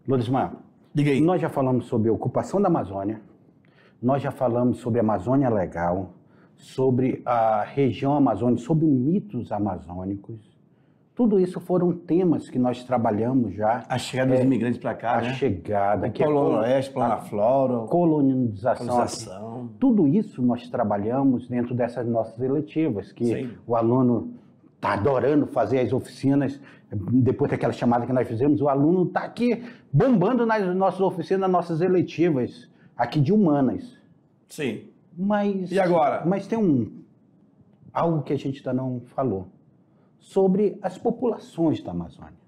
Lodismar, Diga aí. nós já falamos sobre a ocupação da Amazônia, nós já falamos sobre a Amazônia Legal, sobre a região amazônica, sobre mitos amazônicos. Tudo isso foram temas que nós trabalhamos já. A chegada dos imigrantes para cá, A né? chegada, O Polo Oeste, Plana Flora, colonização. Tudo isso nós trabalhamos dentro dessas nossas eletivas, que Sim. o aluno está adorando fazer as oficinas. Depois daquela chamada que nós fizemos, o aluno está aqui bombando nas nossas oficinas, nas nossas eletivas, aqui de humanas. Sim. Mas, E agora? Mas tem algo que a gente ainda não falou, sobre as populações da Amazônia.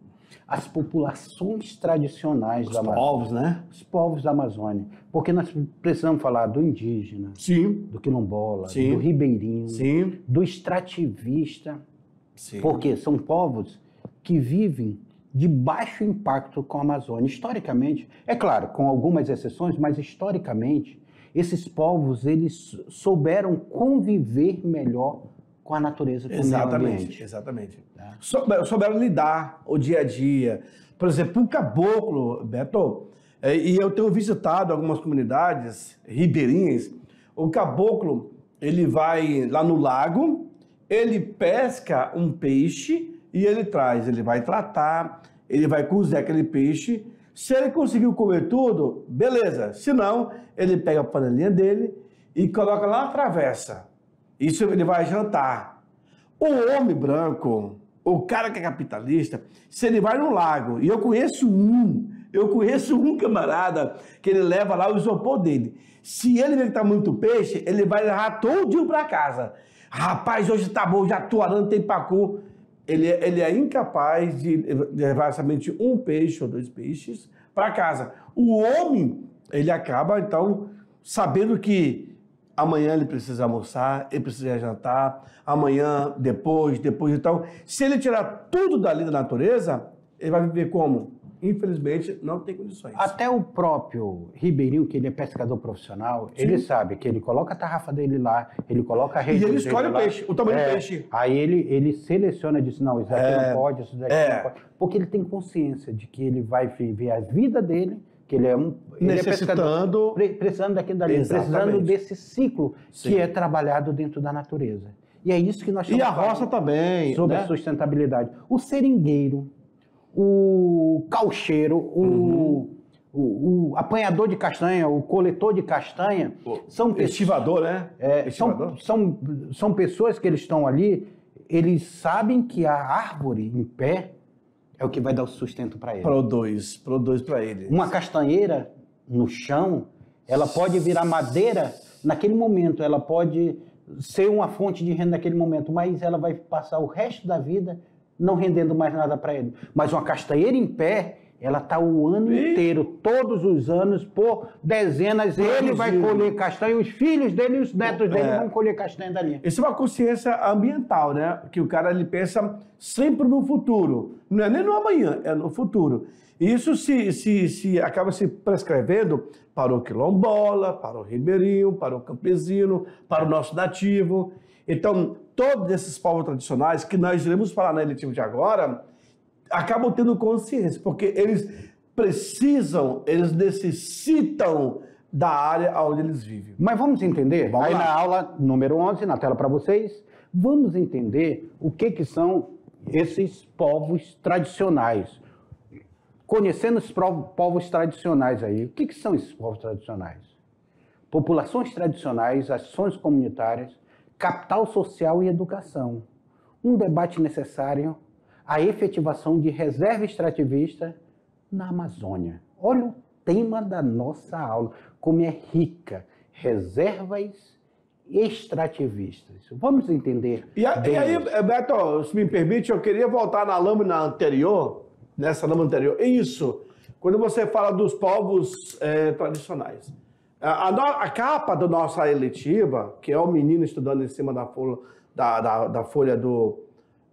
As populações tradicionais da Amazônia. Os povos, né? Os povos da Amazônia. Porque nós precisamos falar do indígena, Sim. do quilombola, Sim. do ribeirinho, Sim. do extrativista. Sim. Porque são povos que vivem de baixo impacto com a Amazônia. Historicamente, é claro, com algumas exceções, mas historicamente, esses povos eles souberam conviver melhor com a natureza, com o meio ambiente. Exatamente. Souberam lidar o dia a dia. Por exemplo, o caboclo, Beto, e eu tenho visitado algumas comunidades ribeirinhas, o caboclo, ele vai lá no lago, ele pesca um peixe e ele traz, ele vai tratar, ele vai cozer aquele peixe. Se ele conseguiu comer tudo, beleza. Se não, ele pega a panelinha dele e coloca lá na travessa. Isso ele vai jantar. O homem branco, o cara que é capitalista, se ele vai no lago, e eu conheço um camarada que ele leva lá o isopor dele. Se ele vê que tá muito peixe, ele vai levar todinho para casa. Rapaz, hoje tá bom, já tô arando, tem pacu. Ele é incapaz de levar somente um peixe ou dois peixes para casa. O homem, ele acaba, então, sabendo que amanhã ele precisa almoçar, ele precisa jantar, amanhã, depois. Então, se ele tirar tudo dali da natureza, ele vai viver como? Infelizmente, não tem condições. Até o próprio ribeirinho, que ele é pescador profissional, ele sabe que ele coloca a tarrafa dele lá, ele coloca a rede E ele dele escolhe o lá. peixe, o tamanho do peixe. Aí ele seleciona e diz, não, isso daqui não pode, isso daqui não pode. Porque ele tem consciência de que ele vai viver a vida dele, que ele é necessitando, precisando daquilo dali, precisando desse ciclo que é trabalhado dentro da natureza. E é isso que nós estamos falando. E a roça também. Sobre a sustentabilidade. O seringueiro, o caucheiro, o apanhador de castanha, o coletor de castanha, são pessoas, estivador, né? São pessoas que eles estão ali, eles sabem que a árvore em pé é o que vai dar o sustento para ele. Produz para ele. Uma castanheira no chão, ela pode virar madeira naquele momento, ela pode ser uma fonte de renda naquele momento, mas ela vai passar o resto da vida não rendendo mais nada para ele. Mas uma castanheira em pé, ela está o ano inteiro, todos os anos, por dezenas, ele vai colher castanha, os filhos dele e os netos dele vão colher castanha dali. Isso é uma consciência ambiental, né? Que o cara ele pensa sempre no futuro. Não é nem no amanhã, é no futuro. E isso se acaba se prescrevendo para o quilombola, para o ribeirinho, para o campesino, para o nosso nativo. Então, todos esses povos tradicionais, que nós iremos falar na eletiva de agora, acabam tendo consciência, porque eles necessitam da área onde eles vivem. Mas vamos entender, Vamos aí lá. na aula número 11, na tela para vocês, vamos entender o que são esses povos tradicionais. Conhecendo os povos tradicionais aí, o que são esses povos tradicionais? Populações tradicionais, ações comunitárias, capital social e educação. Um debate necessário à efetivação de reserva extrativista na Amazônia. Olha o tema da nossa aula, como é rica. Reservas extrativistas. Vamos entender. E aí, Beto, se me permite, eu queria voltar na lâmina anterior, nessa lâmina anterior. Isso, quando você fala dos povos tradicionais. A capa da nossa eletiva, que é o menino estudando em cima da folha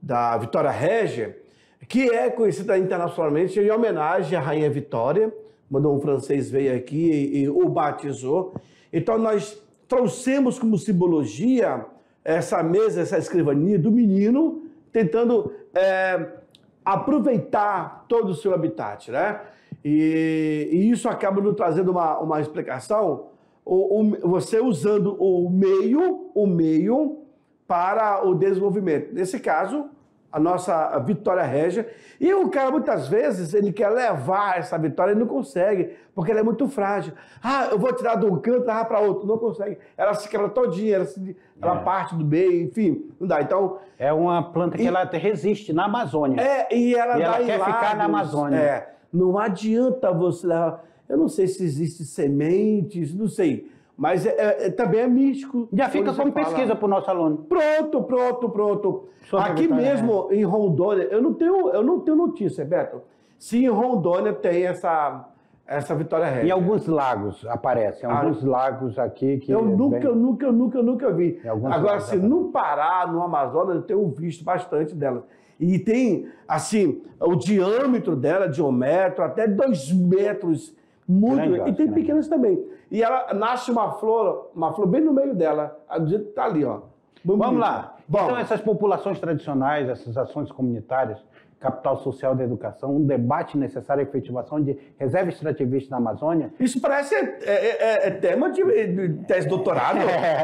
da Vitória Régia, que é conhecida internacionalmente em homenagem à Rainha Vitória, quando um francês veio aqui e o batizou. Então nós trouxemos como simbologia essa mesa, essa escrivania do menino, tentando aproveitar todo o seu habitat, né? E isso acaba nos trazendo uma explicação, você usando o meio para o desenvolvimento. Nesse caso, a nossa Vitória Régia. E o cara, muitas vezes, ele quer levar essa vitória e não consegue, porque ela é muito frágil. Ah, eu vou tirar de um canto e levar para outro. Não consegue. Ela se quebra todinha, ela parte do meio, enfim, não dá. Então, é uma planta que ela resiste na Amazônia. E ela quer ficar na Amazônia. Não adianta você levar... Eu não sei se existe sementes, não sei. Mas também é místico. Já fica como pesquisa para o nosso aluno. Pronto. Aqui mesmo em Rondônia, eu não tenho notícia, Beto. Se em Rondônia tem essa Vitória Régia. Em alguns lagos aparecem, alguns lagos aqui que... Eu nunca vi. Agora, se no Pará, no Amazonas, eu tenho visto bastante delas. E tem, assim, o diâmetro dela, diâmetro, até 2 metros. Muito, e tem pequenas também. E ela nasce uma flor bem no meio dela. A do jeito que tá ali, ó. Vamos lá. Então, essas populações tradicionais, essas ações comunitárias, capital social da educação, um debate necessário à efetivação de reserva extrativista na Amazônia. Isso parece tema de tese de doutorado.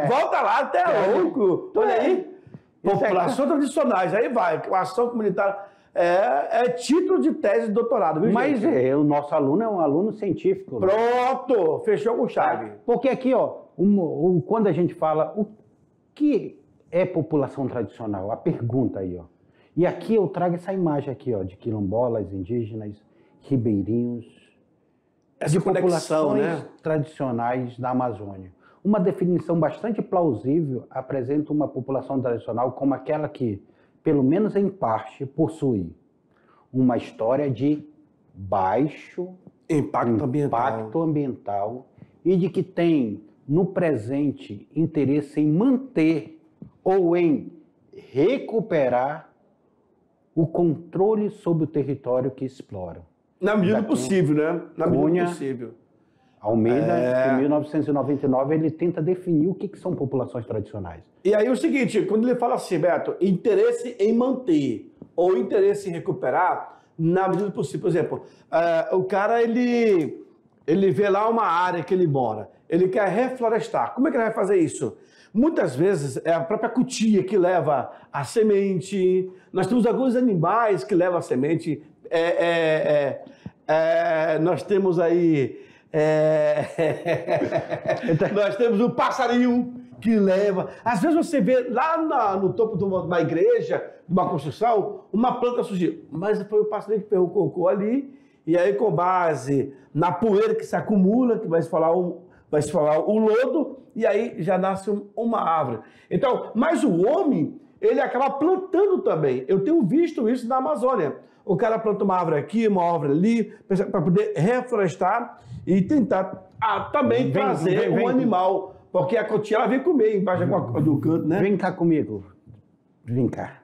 Volta lá, até louco. Olha aí. Populações tradicionais, aí vai. Ação comunitária. É título de tese de doutorado, viu, Mas gente? O nosso aluno é um aluno científico. Pronto! Fechou com chave. Porque aqui, ó, quando a gente fala o que é população tradicional, a pergunta aí, ó. E aqui eu trago essa imagem aqui, ó, de quilombolas, indígenas, ribeirinhos, essa de conexão, populações tradicionais da Amazônia. Uma definição bastante plausível apresenta uma população tradicional como aquela que, pelo menos em parte, possui uma história de baixo impacto ambiental e de que tem, no presente, interesse em manter ou em recuperar o controle sobre o território que explora. Na medida do possível, né? Na medida do possível. Almeida, em 1999, ele tenta definir o que são populações tradicionais. E aí o seguinte, quando ele fala assim, Beto, interesse em manter ou interesse em recuperar, na medida do possível. Por exemplo, o cara, ele vê lá uma área que ele mora, ele quer reflorestar. Como é que ele vai fazer isso? Muitas vezes é a própria cutia que leva a semente. Nós temos alguns animais que levam a semente. Nós temos aí... nós temos um passarinho que leva. Às vezes você vê lá no topo de uma igreja, de uma construção, uma planta surgir. Mas foi o passarinho que pegou o cocô ali, e aí com base na poeira que se acumula, que vai se falar o lodo, e aí já nasce uma árvore. Então, mas o homem, ele acaba plantando também. Eu tenho visto isso na Amazônia. O cara planta uma árvore aqui, uma árvore ali, para poder reflorestar e tentar também trazer um animal. Porque a cotia, ela vem comer embaixo do canto, né? Vem cá comigo. Vem cá.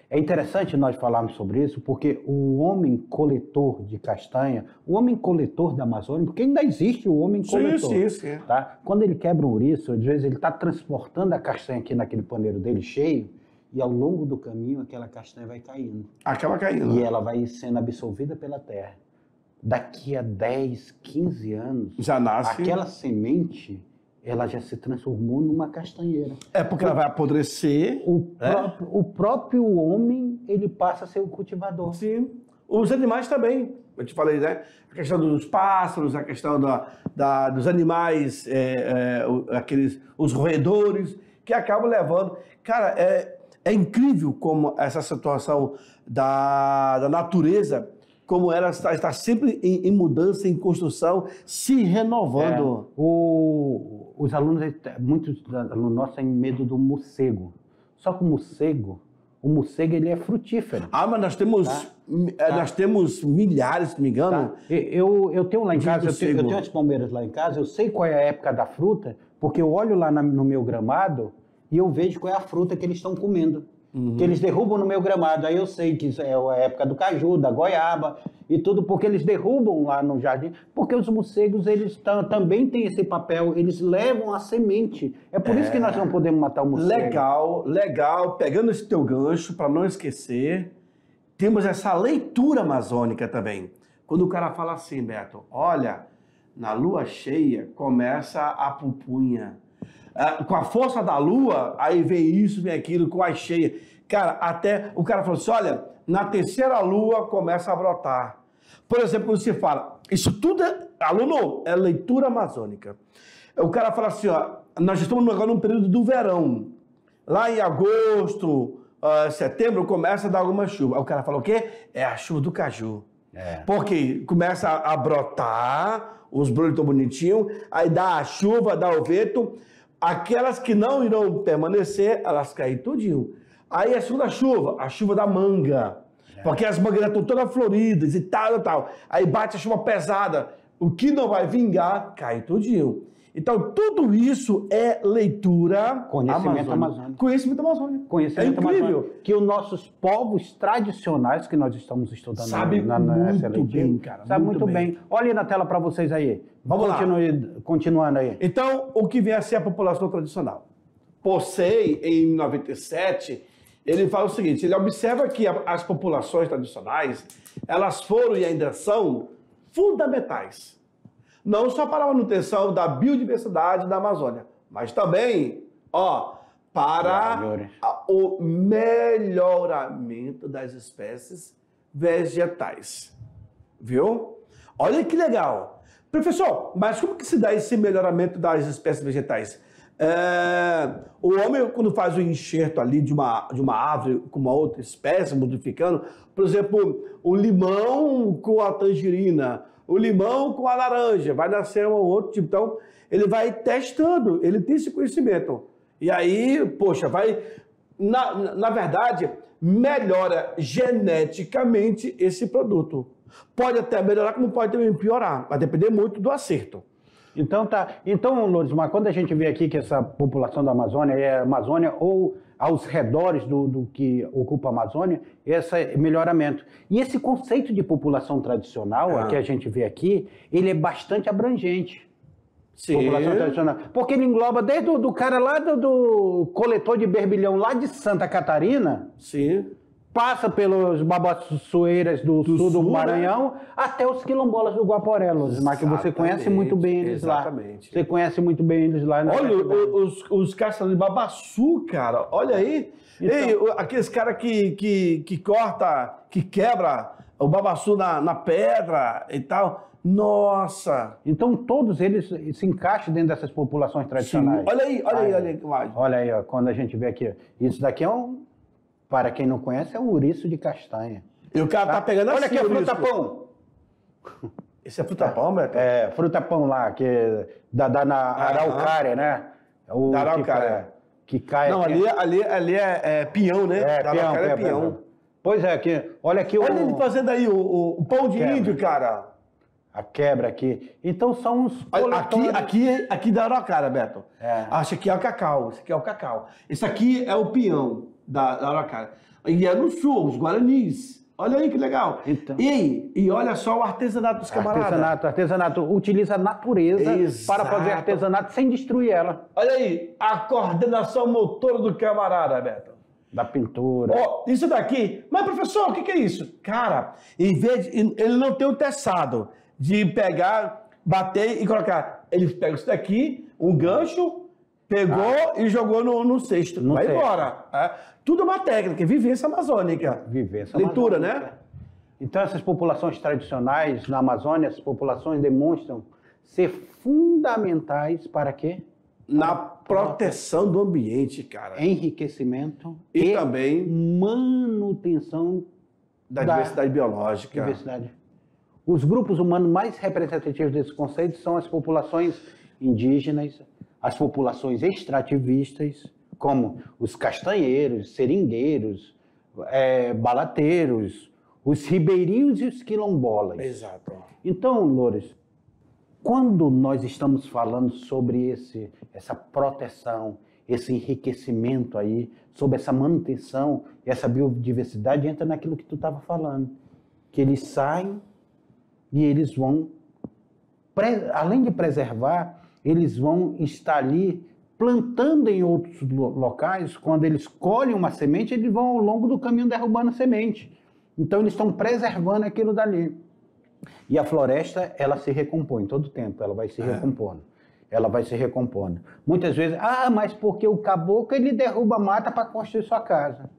É interessante nós falarmos sobre isso, porque o homem coletor de castanha, o homem coletor da Amazônia, porque ainda existe o homem coletor. Sim. Tá? Quando ele quebra um ouriço, às vezes ele está transportando a castanha aqui naquele paneiro dele cheio, e ao longo do caminho aquela castanha vai caindo. Acaba caindo. E ela vai sendo absorvida pela terra. Daqui a 10, 15 anos, já nasce. Aquela semente, ela já se transformou numa castanheira. É porque ela vai apodrecer. O próprio homem, ele passa a ser o cultivador. Sim. Os animais também. Eu te falei, né? A questão dos pássaros, a questão dos animais, os roedores, que acabam levando... Cara, é incrível como essa situação da natureza, como ela está sempre em mudança, em construção, se renovando. Os alunos, muitos alunos nossos têm medo do morcego. Só que o morcego ele é frutífero. Mas nós temos milhares, se não me engano. Tá? Eu tenho lá em casa, eu tenho as palmeiras lá em casa, eu sei qual é a época da fruta, porque eu olho lá no meu gramado e eu vejo qual é a fruta que eles estão comendo. Que eles derrubam no meu gramado. Aí eu sei que isso é a época do caju, da goiaba e tudo, porque eles derrubam lá no jardim. Porque os morcegos, eles também têm esse papel, eles levam a semente. É por isso que nós não podemos matar o morcego. Legal. Pegando esse teu gancho, para não esquecer, temos essa leitura amazônica também. quando o cara fala assim, Beto, olha, na lua cheia começa a pupunha. Com a força da lua, aí vem isso, vem aquilo, com a cheia. Cara, até o cara falou assim, olha, na terceira lua começa a brotar. Por exemplo, quando você fala, isso tudo aluno, é leitura amazônica. O cara fala assim, ó, nós estamos agora num período do verão. Lá em agosto, setembro, começa a dar alguma chuva. Aí o cara fala o quê? É a chuva do caju. Porque começa a brotar, os brulhos tão bonitinhos, aí dá a chuva, dá o vento, aquelas que não irão permanecer, elas caem tudinho. Aí a segunda chuva, a chuva da manga, porque as mangas já estão todas floridas e tal. Aí bate a chuva pesada, o que não vai vingar, cai tudinho. Então, tudo isso é leitura Conhecimento amazônico. Conhecimento amazônico. Conhecimento é incrível. amazônico. Que os nossos povos tradicionais que nós estamos estudando Sabe nessa muito leitura, bem, cara. sabe muito bem. Olha aí na tela para vocês aí. Vamos lá. Continuando aí. Então, o que vem a ser a população tradicional? Possei, em 97, ele fala o seguinte, ele observa que as populações tradicionais, elas foram e ainda são fundamentais. Não só para a manutenção da biodiversidade da Amazônia, mas também, para o melhoramento das espécies vegetais. Viu? Olha que legal. Professor, mas como que se dá esse melhoramento das espécies vegetais? O homem, quando faz o enxerto ali de uma árvore com uma outra espécie, modificando, por exemplo, o limão com a tangerina, o limão com a laranja, vai nascer um outro tipo. Então, ele vai testando, ele tem esse conhecimento. E aí, poxa, vai, na verdade, melhora geneticamente esse produto. Pode até melhorar, como pode também piorar, vai depender muito do acerto. Então, Lourdes, mas quando a gente vê aqui que essa população da Amazônia é a Amazônia ou aos redores do que ocupa a Amazônia, esse melhoramento. E esse conceito de população tradicional que a gente vê aqui, ele é bastante abrangente. Sim. População tradicional. Porque ele engloba desde o cara lá do coletor de berbilhão lá de Santa Catarina. Sim. Passa pelos babassueiras do sul do Maranhão, né? Até os quilombolas do Guaporé, mas que você conhece muito bem eles lá. Você conhece muito bem eles lá. Né? Olha, os caçadores de babaçu, cara, olha aí. Então, ei, aqueles caras que corta, que quebra o babaçu na pedra e tal. Nossa! Então todos eles se encaixam dentro dessas populações tradicionais. Sim. Olha aí. Olha aí, ó, quando a gente vê aqui. Isso daqui é para quem não conhece, é um ouriço de castanha. E o cara tá pegando Olha assim, aqui, fruta-pão. Esse é fruta-pão, Beto? É, fruta-pão lá, que dá na araucária, né? Da araucária. Que cai. Não, ali é peão, né? Da araucária é peão. Pois é, olha aqui olha ele fazendo aí o pão de índio, cara. A quebra aqui. Então são uns coletores... Aqui da araucária, Beto. Acho que é o cacau. Esse aqui é o cacau. Esse aqui é o peão da araucária. E é no sul, os guaranis. Olha aí que legal. Então. E olha só o artesanato dos camaradas. Artesanato. Utiliza a natureza para fazer artesanato sem destruir ela. Olha aí, a coordenação motora do camarada, Beto. Da pintura. Isso daqui... Mas, professor, o que é isso? Cara, em vez de... Ele não tem o teçado de pegar, bater e colocar. Ele pega isso daqui, um gancho... Pegou e jogou no cesto. Vai embora. Tudo é uma técnica, vivência amazônica. Leitura, né? Então, essas populações tradicionais na Amazônia, essas populações demonstram ser fundamentais para quê? Na proteção do ambiente, cara. Enriquecimento e também manutenção da diversidade biológica. Os grupos humanos mais representativos desse conceito são as populações indígenas, as populações extrativistas, como os castanheiros, seringueiros, balateiros, os ribeirinhos e os quilombolas. Exato. Então, Lourdes, quando nós estamos falando sobre essa proteção, esse enriquecimento aí, sobre essa manutenção, essa biodiversidade, entra naquilo que tu estava falando, que eles saem e eles vão, além de preservar, eles vão estar ali plantando em outros locais. Quando eles colhem uma semente, eles vão ao longo do caminho derrubando a semente. Então, eles estão preservando aquilo dali. E a floresta, ela se recompõe todo tempo, ela vai se recompondo. Ela vai se recompondo. Muitas vezes, mas porque o caboclo ele derruba a mata para construir sua casa.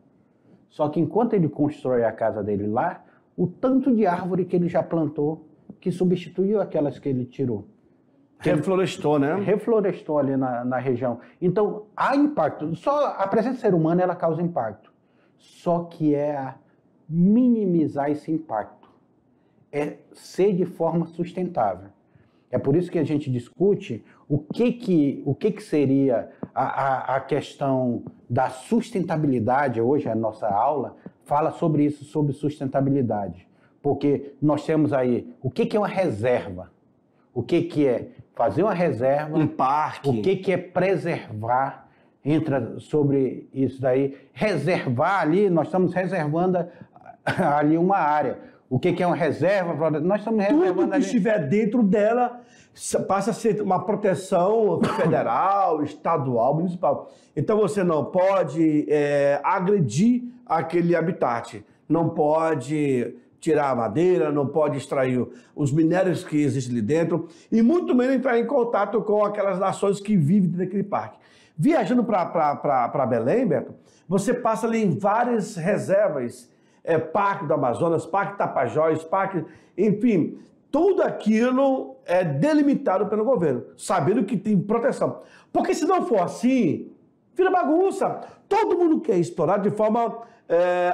Só que enquanto ele constrói a casa dele lá, o tanto de árvore que ele já plantou, que substituiu aquelas que ele tirou. Reflorestou, né? Reflorestou ali na região. Então, há impacto. Só a presença do ser humano, ela causa impacto. Só que é minimizar esse impacto. É ser de forma sustentável. É por isso que a gente discute o que seria a questão da sustentabilidade. Hoje a nossa aula fala sobre isso, sobre sustentabilidade. Porque nós temos aí o que é uma reserva, o que é fazer uma reserva, um parque, o que é preservar, entra sobre isso daí. Reservar ali, nós estamos reservando ali uma área. O que é uma reserva? Nós estamos reservando tudo que ali. estiver dentro dela passa a ser uma proteção federal, estadual, municipal. Então você não pode agredir aquele habitat, não pode tirar a madeira, não pode extrair os minérios que existem ali dentro e muito menos entrar em contato com aquelas nações que vivem dentro daquele parque. Viajando para Belém, Beto, você passa ali em várias reservas, Parque do Amazonas, Parque Tapajós, Parque... Enfim, tudo aquilo é delimitado pelo governo, sabendo que tem proteção. Porque se não for assim, vira bagunça. Todo mundo quer explorar de forma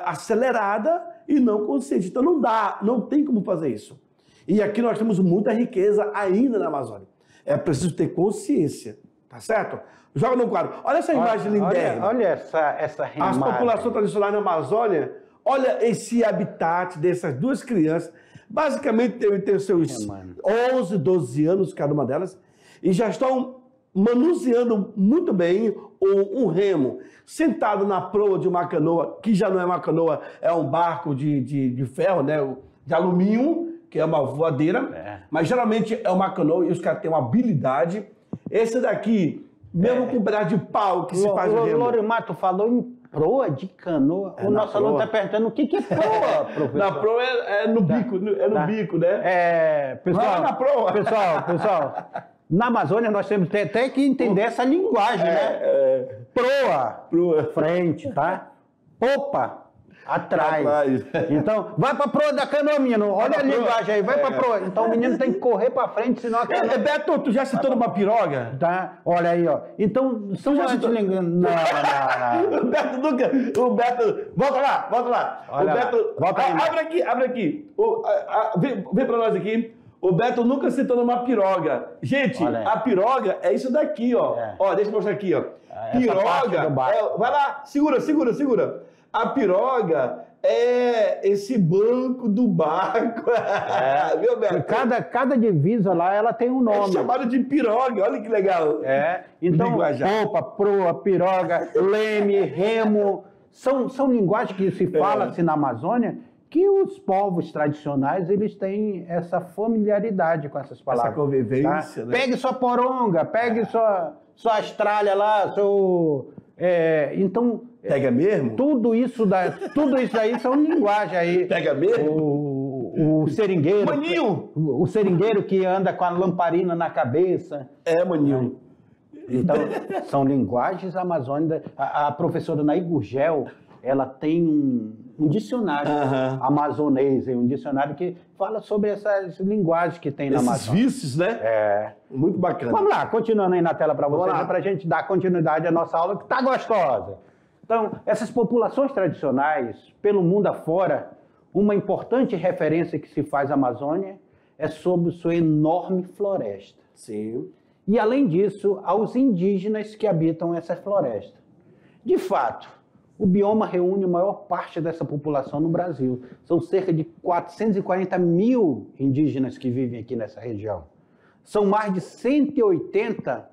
acelerada e não consciente. Então não dá, não tem como fazer isso. E aqui nós temos muita riqueza ainda na Amazônia. É preciso ter consciência, tá certo? Joga no quadro. Olha essa imagem lindérrima. Olha essa imagem. As populações tradicionais na Amazônia, olha esse habitat dessas duas crianças. Basicamente tem os seus 11, 12 anos, cada uma delas, e já estão manuseando muito bem um remo, sentado na proa de uma canoa, que já não é uma canoa, é um barco de ferro, né, de alumínio, que é uma voadeira, mas geralmente é uma canoa e os caras têm uma habilidade. Esse daqui, mesmo com um pedaço de pau que se faz o remo. Lorimar, tu falou em proa de canoa. O nosso aluno está perguntando o que é proa, professor. Na proa é no bico, bico, né? Pessoal, vai na proa. Pessoal, na Amazônia nós temos até que entender essa linguagem, né? Proa, frente, tá? Popa, atrás. Então, vai pra proa da canoa, menino. Olha a linguagem aí, vai pra proa. Então o menino tem que correr pra frente, senão a canoa... Beto, tu já citou uma piroga? Tá, olha aí, ó. Então, são as linguagens... Não. O Beto... Volta lá. Olha o Beto... Volta aí, abre aqui. Vem pra nós aqui. O Beto nunca citou numa piroga. Gente, a piroga é isso daqui, ó. Ó, deixa eu mostrar aqui, ó. Piroga... vai lá, segura. A piroga é esse banco do barco. Viu, Beto? Cada divisa lá, ela tem um nome. É chamado de piroga, olha que legal. Então, popa, proa, piroga, leme, remo, são linguagens que se fala-se na Amazônia, que os povos tradicionais, eles têm essa familiaridade com essas palavras. Essa convivência, tá? né? Pegue sua poronga, pegue sua astralha lá, então... Pega mesmo? Tudo isso daí são linguagem aí. Pega mesmo? O seringueiro. Maninho! O seringueiro que anda com a lamparina na cabeça. Maninho. Então, são linguagens amazônicas. A professora Naí Gurgel, ela tem um dicionário amazonês, um dicionário que fala sobre essas linguagens que tem na Amazônia. Esses vícios, né? Muito bacana. Vamos lá, continuando aí na tela para vocês, para a gente dar continuidade à nossa aula, que está gostosa. Então, essas populações tradicionais, pelo mundo afora, uma importante referência que se faz à Amazônia é sobre sua enorme floresta. Sim. E, além disso, aos indígenas que habitam essa floresta. De fato, o bioma reúne a maior parte dessa população no Brasil. São cerca de 440 mil indígenas que vivem aqui nessa região. São mais de 180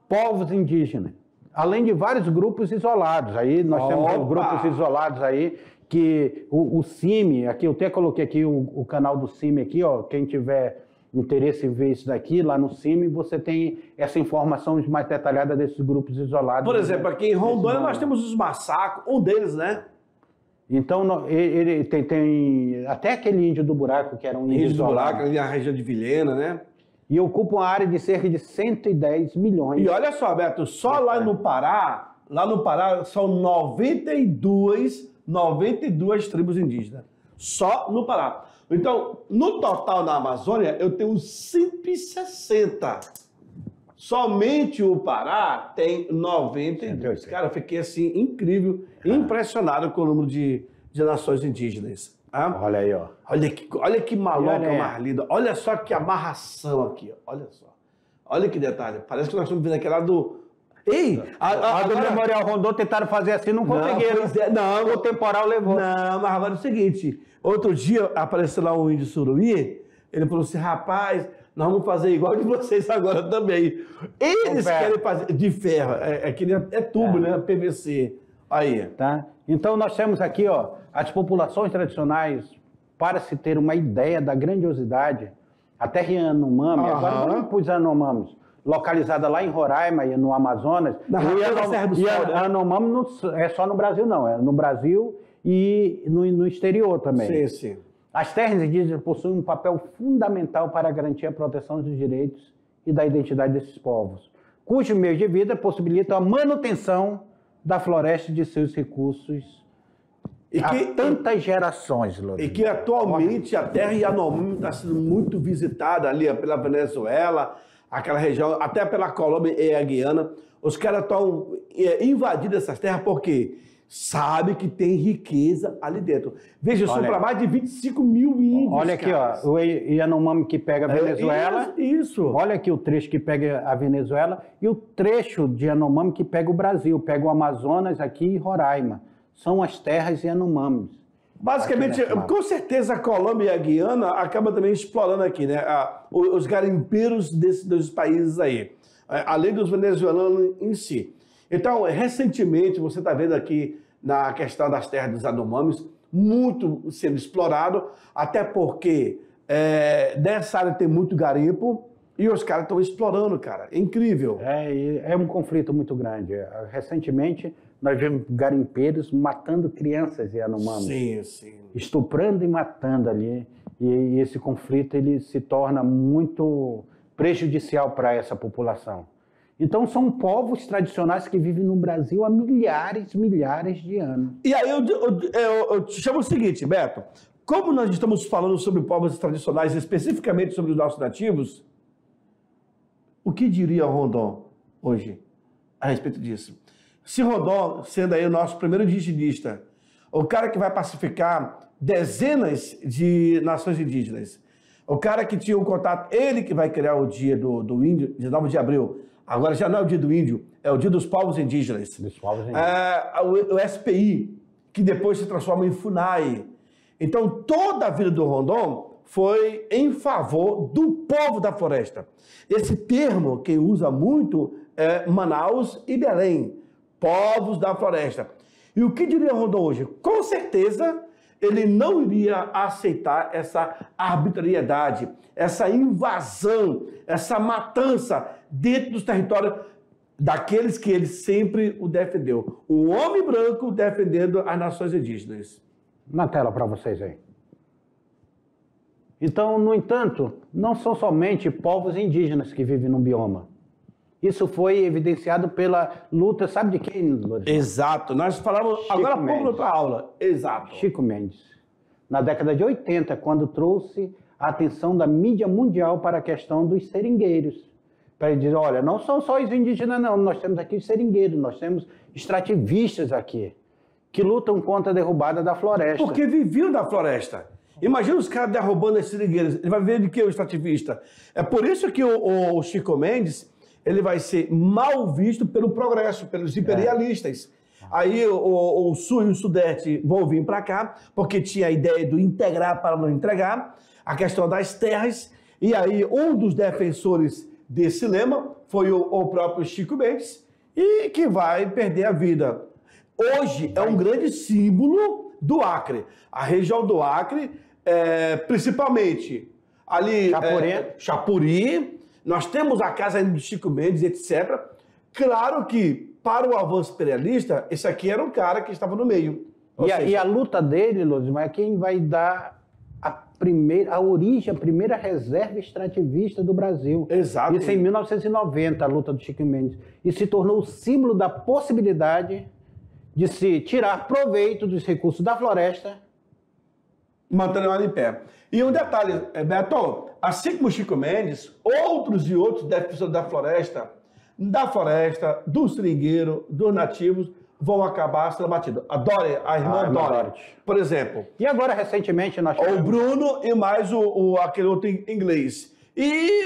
povos indígenas, além de vários grupos isolados. Aí nós temos grupos isolados aí, que o CIMI, aqui eu até coloquei aqui o canal do CIMI aqui, ó, quem tiver interesse em ver isso daqui, lá no CIMI, você tem essa informação mais detalhada desses grupos isolados. Por exemplo, aqui em Rondônia nós temos os massacos, um deles, né? Então, ele tem até aquele índio do buraco, que era um índio Índio do isolado, Buraco, ali na região de Vilhena, né? e ocupa uma área de cerca de 110 milhões. E olha só, Beto, só lá no Pará são 92 tribos indígenas. Só no Pará. Então, no total na Amazônia, eu tenho 160. Somente o Pará tem 92. Cara, eu fiquei assim, incrível, impressionado com o número de nações indígenas. Tá? Olha aí, ó. Olha que maloca Olha aí. mais linda. Olha só que amarração aqui, ó. Olha só. Olha que detalhe. Parece que nós estamos vendo aquela do... Ei! A do Memorial Rondon tentaram fazer assim, não conseguiram. Não, O temporal levou. Não, mas agora é o seguinte. Outro dia apareceu lá um índio Suruí, ele falou assim, rapaz, nós vamos fazer igual de vocês agora também. Eles querem fazer de ferro, é tubo, né? PVC. Aí. Tá? Então nós temos aqui, ó, as populações tradicionais, para se ter uma ideia da grandiosidade, a terra Yanomami, agora vamos para os Yanomamis, localizada lá em Roraima e no Amazonas. Yanomami não é só no Brasil, não, é no Brasil e no exterior também. Sim, sim. As terras indígenas possuem um papel fundamental para garantir a proteção dos direitos e da identidade desses povos, cujos meios de vida possibilitam a manutenção da floresta e de seus recursos há tantas gerações, Lorena. E que atualmente a terra Yanomami está sendo muito visitada ali pela Venezuela, aquela região, até pela Colômbia e a Guiana. Os caras estão invadindo essas terras porque sabe que tem riqueza ali dentro. Veja, são para mais de 25 mil índios. Olha aqui, ó, o Yanomami que pega a Venezuela. Isso. Olha aqui o trecho que pega a Venezuela e o trecho de Yanomami que pega o Brasil, pega o Amazonas aqui e Roraima. São as terras Yanomamis. Basicamente, com certeza a Colômbia e a Guiana acabam também explorando aqui, né? Os garimpeiros dos países aí, além dos venezuelanos em si. Então, recentemente, você está vendo aqui na questão das terras dos Yanomamis, muito sendo explorado, até porque nessa área tem muito garimpo e os caras estão explorando, cara. É incrível. É um conflito muito grande. Recentemente, nós vimos garimpeiros matando crianças Yanomamis. Sim, sim. Estuprando e matando ali. E esse conflito ele se torna muito prejudicial para essa população. Então, são povos tradicionais que vivem no Brasil há milhares de anos. E aí eu te chamo o seguinte, Beto. Como nós estamos falando sobre povos tradicionais, especificamente sobre os nossos nativos, o que diria Rondon hoje a respeito disso? Se Rondon, sendo aí o nosso primeiro indigenista, o cara que vai pacificar dezenas de nações indígenas, o cara que tinha um contato, ele que vai criar o dia do índio, 19 de abril, agora já não é o dia do índio, é o dia dos povos indígenas. Dos povos indígenas. O SPI, que depois se transforma em FUNAI. Então, toda a vida do Rondon foi em favor do povo da floresta. Esse termo, quem usa muito, é Manaus e Belém, povos da floresta. E o que diria Rondon hoje? Com certeza, ele não iria aceitar essa arbitrariedade, essa invasão, essa matança dentro dos territórios daqueles que ele sempre o defendeu. O homem branco defendendo as nações indígenas. Na tela para vocês aí. Então, no entanto, não são somente povos indígenas que vivem no bioma. Isso foi evidenciado pela luta, sabe de quem, Lorena? Exato. Nós falamos agora há pouco na outra aula. Exato. Chico Mendes. Na década de 80, quando trouxe a atenção da mídia mundial para a questão dos seringueiros. Para ele dizer, olha, não são só os indígenas, não. Nós temos aqui os seringueiros, nós temos extrativistas aqui, que lutam contra a derrubada da floresta. Porque viviam da floresta. Imagina os caras derrubando as seringueiras. Ele vai ver de que o extrativista. É por isso que o Chico Mendes ele vai ser mal visto pelo progresso, pelos imperialistas. Aí o Sul e o Sudeste vão vir para cá, porque tinha a ideia do integrar para não entregar, a questão das terras. E aí um dos defensores desse lema foi o próprio Chico Mendes, e que vai perder a vida. Hoje é um grande símbolo do Acre. A região do Acre, principalmente ali, Chapuri, nós temos a casa do Chico Mendes, etc. Claro que, para o avanço imperialista, esse aqui era um cara que estava no meio. E a luta dele, Losimar, é quem vai dar a origem, a primeira reserva extrativista do Brasil. Exato. Isso em 1990, a luta do Chico Mendes. E se tornou o símbolo da possibilidade de se tirar proveito dos recursos da floresta, mantendo ela em pé. E um detalhe, Beto, assim como o Chico Mendes, outros e outros defensores da floresta, do seringueiro, dos nativos, vão acabar sendo batidos. A Dória, a irmã Dória, por exemplo. E agora, recentemente, nós tivemos... O Bruno e mais aquele outro inglês. E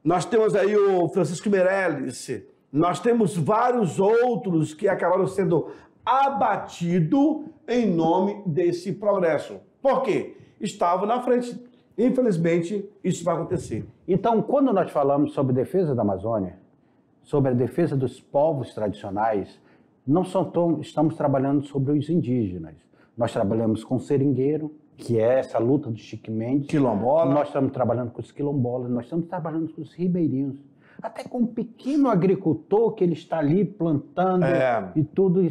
nós temos aí o Francisco Meirelles, nós temos vários outros que acabaram sendo abatidos em nome desse progresso. Por quê? Estavam na frente. Infelizmente, isso vai acontecer. Então, quando nós falamos sobre defesa da Amazônia, sobre a defesa dos povos tradicionais, não só estamos trabalhando sobre os indígenas. Nós trabalhamos com o seringueiro, que é essa luta do Chico Mendes. Quilombola. Nós estamos trabalhando com os quilombolas, nós estamos trabalhando com os ribeirinhos. Até com um pequeno agricultor que ele está ali plantando e tudo,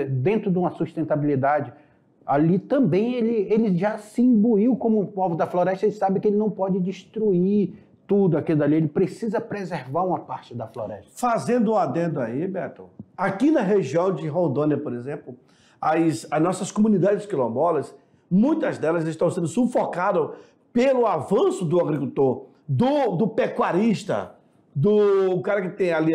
dentro de uma sustentabilidade. Ali também ele já se imbuiu como um povo da floresta, ele sabe que ele não pode destruir tudo aquilo ali, ele precisa preservar uma parte da floresta. Fazendo um adendo aí, Beto, aqui na região de Rondônia, por exemplo, as nossas comunidades quilombolas, muitas delas estão sendo sufocadas pelo avanço do agricultor, do pecuarista, do cara que tem ali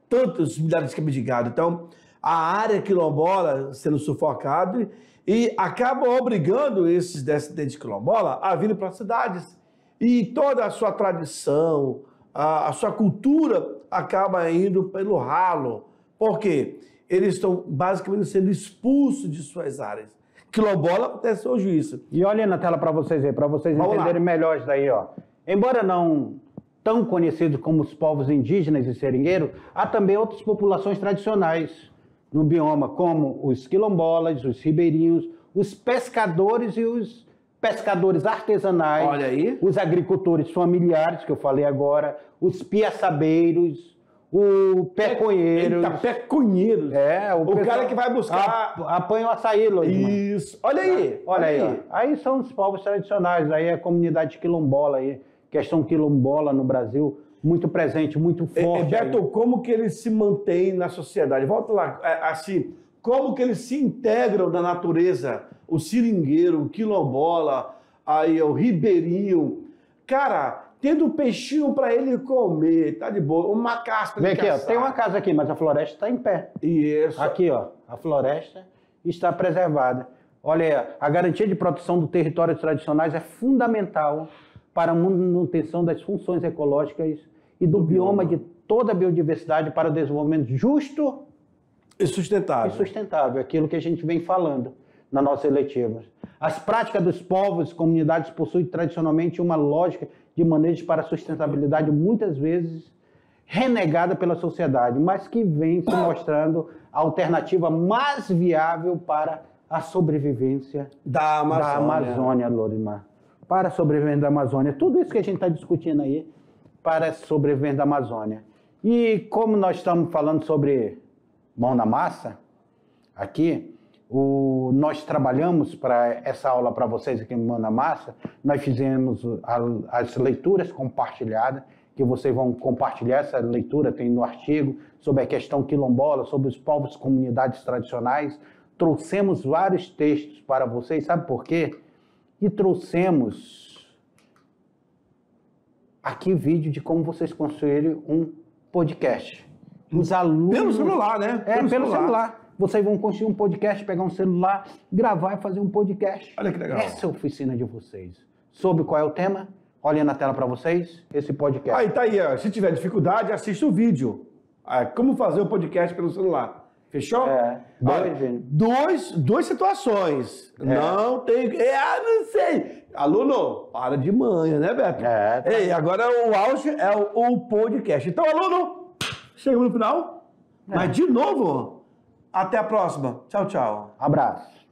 tantos milhares de cabos de gado. Então, a área quilombola sendo sufocada e acaba obrigando esses descendentes quilombola a virem para as cidades. E toda a sua tradição, a sua cultura acaba indo pelo ralo. Por quê? Eles estão basicamente sendo expulsos de suas áreas. Quilombola acontece hoje isso. E olha na tela para vocês aí, para vocês entenderem melhor isso daí, ó. Embora não tão conhecidos como os povos indígenas e seringueiros, há também outras populações tradicionais no bioma, como os quilombolas, os ribeirinhos, os pescadores e os pescadores artesanais, olha aí, os agricultores familiares, que eu falei agora, os piaçabeiros, o peconheiros. Peconheiros. O cara que vai buscar... Apanha o açaí, Losimar. Isso. Olha aí. Olha aí. Aí são os povos tradicionais, aí é a comunidade quilombola, aí, questão quilombola no Brasil, muito presente, muito forte. Beto, como que eles se mantêm na sociedade? Volta lá, assim, como que eles se integram na natureza? O seringueiro, o quilombola, aí o ribeirinho. Cara, tendo um peixinho para ele comer, tá de boa. Uma casca de caçar. Vem aqui, ó, tem uma casa aqui, mas a floresta está em pé. Isso. Aqui, ó, a floresta está preservada. Olha aí, a garantia de proteção do território tradicionais é fundamental para a manutenção das funções ecológicas e do bioma de toda a biodiversidade para o desenvolvimento justo e sustentável. Aquilo que a gente vem falando na nossa eletiva. As práticas dos povos e comunidades possuem tradicionalmente uma lógica de manejo para a sustentabilidade muitas vezes renegada pela sociedade, mas que vem se mostrando a alternativa mais viável para a sobrevivência da Amazônia, Lorimar. Para a sobrevivência da Amazônia. Tudo isso que a gente está discutindo aí para a sobrevivência da Amazônia. E como nós estamos falando sobre mão na massa, aqui, nós trabalhamos para essa aula para vocês aqui no Mão na Massa, nós fizemos as leituras compartilhadas, que vocês vão compartilhar essa leitura, tem no artigo, sobre a questão quilombola, sobre os povos e comunidades tradicionais. Trouxemos vários textos para vocês, sabe por quê? E trouxemos aqui vídeo de como vocês construírem um podcast. Os alunos... Pelo celular, né? Pelo celular. Vocês vão construir um podcast, pegar um celular, gravar e fazer um podcast. Olha que legal. Essa é a oficina de vocês. Sobre qual é o tema? Olhem na tela para vocês, esse podcast. Aí, tá aí. Ó. Se tiver dificuldade, assista o vídeo. Como fazer o podcast pelo celular. Fechou? Duas situações. Não tem... não sei. Aluno, para de manhã, né, Beto? Ei, agora o auge é o podcast. Então, aluno, chegamos no final. Mas, de novo... Até a próxima. Tchau, tchau. Abraço.